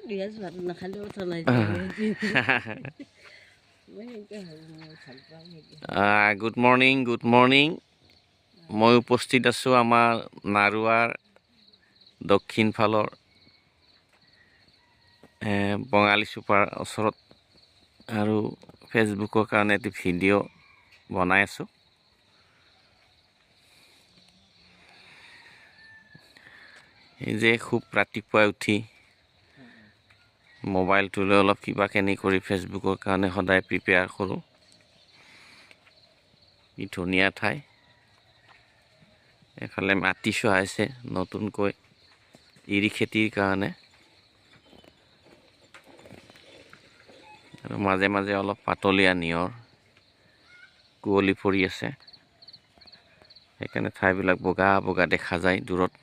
দুসাঁজ ভাত নাখালেও কথা নাই মই এনেকৈ ভাল পাওঁ নেকি গুড মৰ্ণিং মই উপস্থিত আছোঁ আমাৰ নাৰুৱাৰ দক্ষিণ ফালৰ বঙালী চুপাৰ ওচৰত আৰু ফেচবুকৰ কাৰণে এটি ভিডিঅ' বনাই আছোঁ। এই যে খুব ৰাতিপুৱাই উঠি মোবাইলটো লৈ অলপ কিবা কিনি কৰি ফেচবুকৰ কাৰণে সদায় প্ৰিপেয়াৰ কৰোঁ। কি ধুনীয়া ঠাই, এফালে মাটি চহাইছে নতুনকৈ ইৰি খেতিৰ কাৰণে, আৰু মাজে মাজে অলপ পাতলীয়া নিয়ৰ কুঁৱলী পৰি আছে, সেইকাৰণে ঠাইবিলাক বগা বগা দেখা যায় দূৰত।